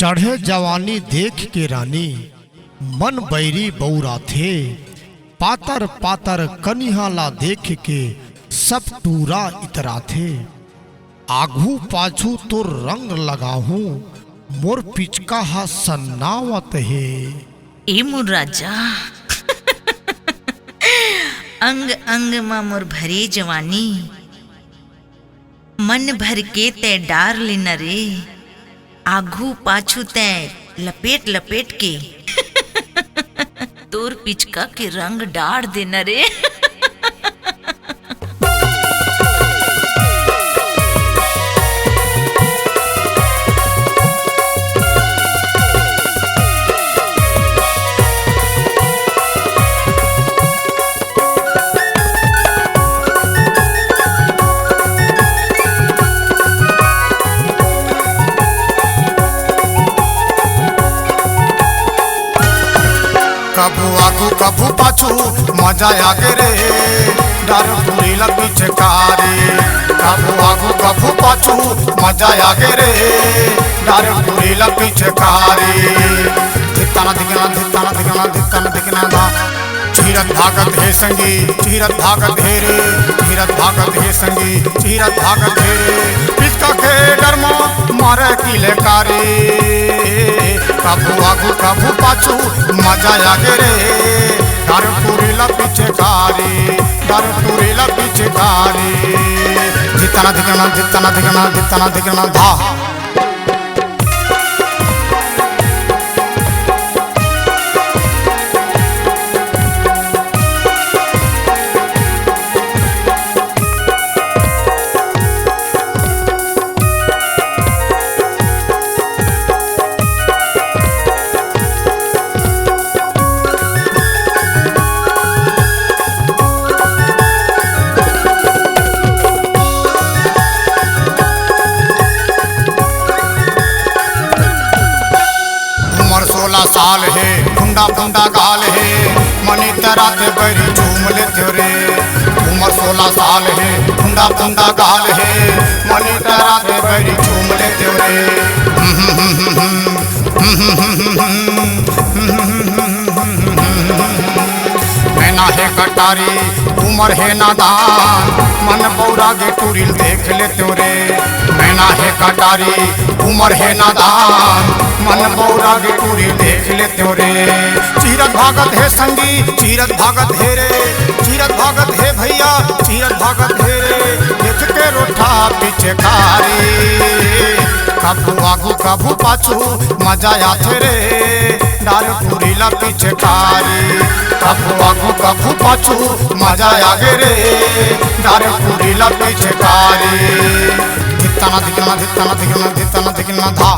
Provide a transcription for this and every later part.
चढ़े जवानी देख के रानी मन बैरी बौरा थे। पातर पातर कनिहाला देख के सब टूरा इतरा थे। आघू पाछू तो रंग लगाहू मोर पिचका हा सन्नावत है। ए मोर राजा अंग अंग मा मोर भरे जवानी मन भर के ते डार लेना रे। आघू पाछू ते लपेट लपेट के तोर पिचका के रंग डार देना रे। कभू आगू कभू पाछू मजा आगे रे डर पूरी लगी चकारी। कभू आगू कभू पाछू मजा आगे रे डर पूरी लगी चकारी। धिताना दिखना धिताना दिखना धिताना दिखना धा चीरत भागत है संगी चीरत भागत है रे। चीरत भागत है संगी चीरत भागत है रे। पिचका के डरमा मारे किले कारी। कभू आगू कभू पाछू मजा आगे रे डर पूरी ला पीछे कारी। डर पूरी ला पीछे कारी। धिताना दिखना धिताना दिखना धिताना दिखना धा साल है फुंडा फुंडा गाल है मनी तेरा ते बैरी झूम लेते रे। उम्र 16 साल है फुंडा फुंडा गाल है मनी तेरा ते बैरी झूम लेते रे। मैना है कटारी उम्र है नादान मन पौरा गे टूरिल देख लेते रे। मैना है कटारी उम्र है नादान मन पौरा गे टूरिल देख लेते रे। चीरत भागत है संगी चीरत भागत है रे। चीरत भागत है भैया चीरत भागत है रे। देख के रोठा पीछे कारी। कभू आगू कभू पाछू मजा आते रे डार पूरी ला पीछे कारी। कभू आगू कभू पाछू मजा आगे रे डार पूरी ला पीछे कारी। धिताना दिखना धिताना दिखना धिताना दिखना धा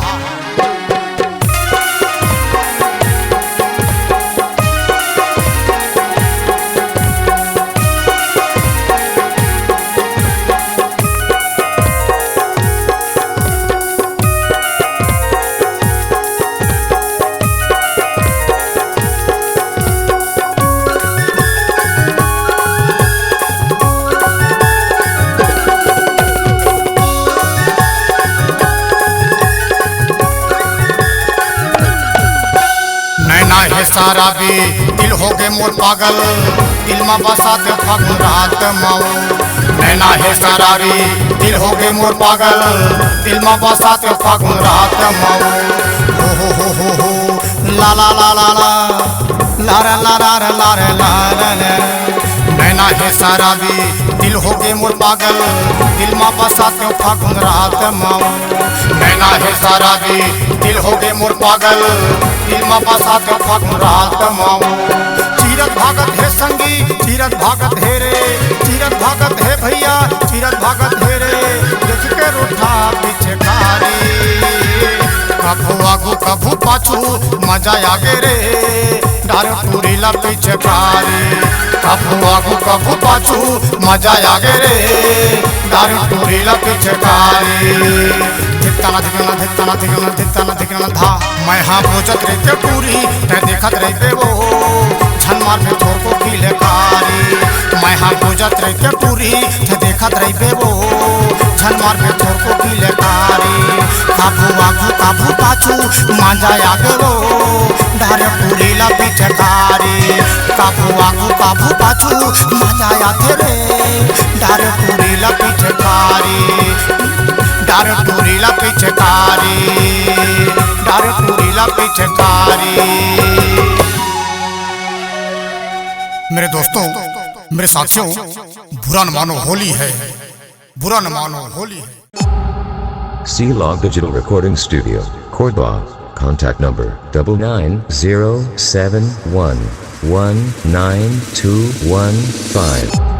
सारा भी दिल हो गए मोर पागल दिल में बसाते फागुन रात माओ। नैना है सारा भी दिल हो गए मोर पागल दिल में बसाते फागुन रात माओ। हो ला ला ला ला ला ला ला ला ला ला ला ला। नैना है सारा भी दिल हो गए मोर पागल दिल में बसाते फागुन रात माओ। नैना है सारा भी दिल हो गए मोर पागल दिल में बसाते फागुन रात माओ। चीरत भागत है संगी चीरत भागत है रे। चीरत भागत है भैया चीरत भागत है रे। देख के रोठा पीछे कारी। कभू आगू कभू पाछू मजा आगे रे डार पूरी ला पीछे कारी। कभू आगू कभू पाछू मजा आगे रे डार पूरी ला पीछे कारी। धिताना दिखना धिताना दिखना धिताना दिखना धा मैं हाँ बोझत रहते पूरी ते देखत रहते वो छन मार में थोर को खिले कारी। मैं हाँ बोझत रहते पूरी ते देखत रहते वो छन मार में थोर को खिले कारी। काबू आगू काबू पाछू मांजा आगे वो डारे पुरीला पिचकारी काबू आगू काबू पाछू मांजा आगे रे डारे पुरीला पिचकारी डारे पुरीला पिचकारी डारे पुरीला पिचकारी। मेरे दोस्तों मेरे साथियों बुरा न मानो होली है बुरा न मानो होली है। C-Log Digital Recording Studio, Cordoba. Contact number 9907119215.